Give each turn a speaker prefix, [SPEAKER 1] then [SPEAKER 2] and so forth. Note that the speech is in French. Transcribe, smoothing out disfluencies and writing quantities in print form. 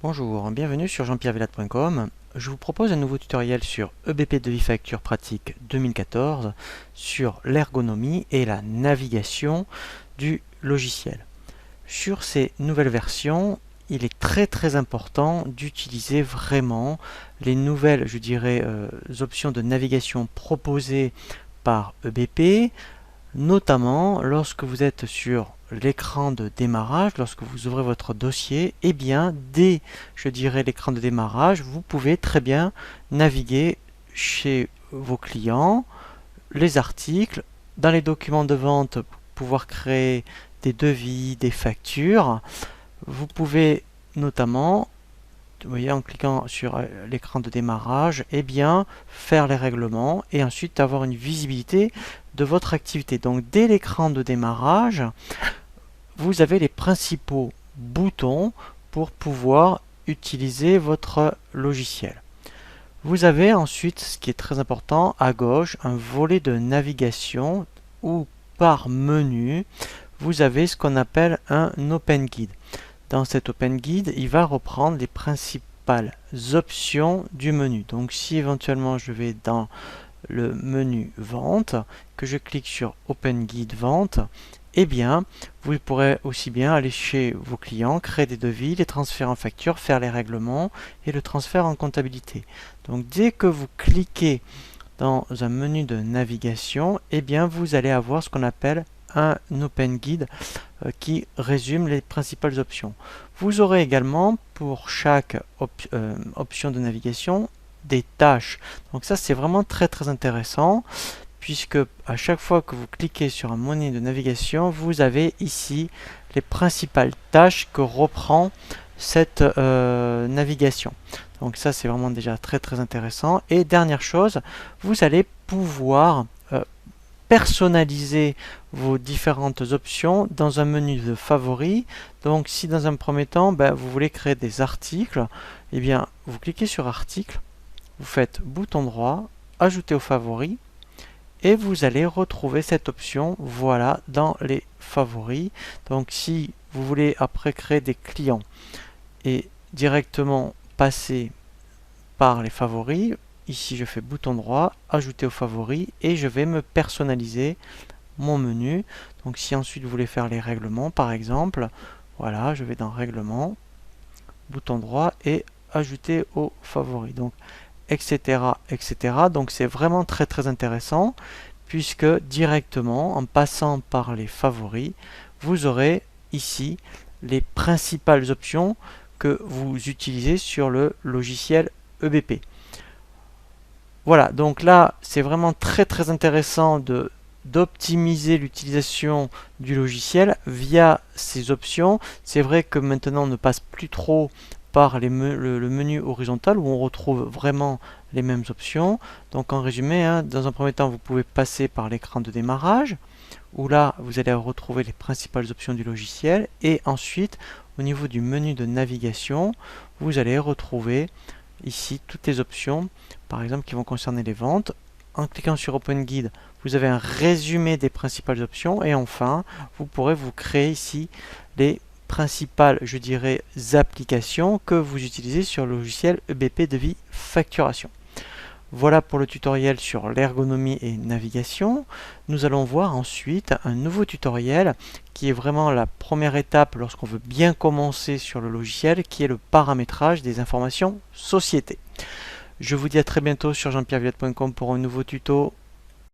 [SPEAKER 1] Bonjour, bienvenue sur jean-pierre-villatte.com. Je vous propose un nouveau tutoriel sur EBP Devis Facture Pratique 2014 sur l'ergonomie et la navigation du logiciel. Sur ces nouvelles versions, il est très important d'utiliser vraiment les nouvelles, options de navigation proposées par EBP, notamment lorsque vous êtes sur l'écran de démarrage, lorsque vous ouvrez votre dossier, et bien dès l'écran de démarrage, vous pouvez très bien naviguer chez vos clients, les articles, dans les documents de vente, pouvoir créer des devis, des factures. Vous pouvez notamment, vous voyez, en cliquant sur l'écran de démarrage, et bien faire les règlements et ensuite avoir une visibilité de votre activité. Donc dès l'écran de démarrage, vous avez les principaux boutons pour pouvoir utiliser votre logiciel. Vous avez ensuite, ce qui est très important, à gauche, un volet de navigation où par menu, vous avez ce qu'on appelle un Open Guide. Dans cet Open Guide, il va reprendre les principales options du menu. Donc si éventuellement je vais dans le menu Vente, que je clique sur Open Guide Vente, eh bien, vous pourrez aussi bien aller chez vos clients, créer des devis, les transférer en facture, faire les règlements et le transfert en comptabilité. Donc dès que vous cliquez dans un menu de navigation, eh bien, vous allez avoir ce qu'on appelle un Open Guide qui résume les principales options. Vous aurez également pour chaque option de navigation des tâches. Donc ça, c'est vraiment très intéressant, puisque à chaque fois que vous cliquez sur un menu de navigation, vous avez ici les principales tâches que reprend cette navigation. Donc ça, c'est vraiment déjà très intéressant. Et dernière chose, vous allez pouvoir personnaliser vos différentes options dans un menu de favoris. Donc si dans un premier temps, vous voulez créer des articles, eh bien vous cliquez sur article, vous faites bouton droit, ajouter aux favoris, et vous allez retrouver cette option, voilà, dans les favoris. Donc si vous voulez après créer des clients et directement passer par les favoris, ici je fais bouton droit, ajouter aux favoris, et je vais me personnaliser mon menu. Donc si ensuite vous voulez faire les règlements par exemple, voilà, je vais dans règlements, bouton droit et ajouter aux favoris. Donc etc. Donc c'est vraiment très intéressant, puisque directement en passant par les favoris, vous aurez ici les principales options que vous utilisez sur le logiciel EBP. Voilà, donc là c'est vraiment très intéressant d'optimiser l'utilisation du logiciel via ces options. C'est vrai que maintenant on ne passe plus trop par le menu horizontal où on retrouve vraiment les mêmes options. Donc en résumé, dans un premier temps, vous pouvez passer par l'écran de démarrage où là vous allez retrouver les principales options du logiciel, et ensuite au niveau du menu de navigation, vous allez retrouver ici toutes les options, par exemple qui vont concerner les ventes. En cliquant sur Open Guide, vous avez un résumé des principales options, et enfin vous pourrez vous créer ici les principales, applications que vous utilisez sur le logiciel EBP Devis Facturation. Voilà pour le tutoriel sur l'ergonomie et navigation. Nous allons voir ensuite un nouveau tutoriel qui est vraiment la première étape lorsqu'on veut bien commencer sur le logiciel, qui est le paramétrage des informations société. Je vous dis à très bientôt sur jean-pierre-villatte.com pour un nouveau tuto.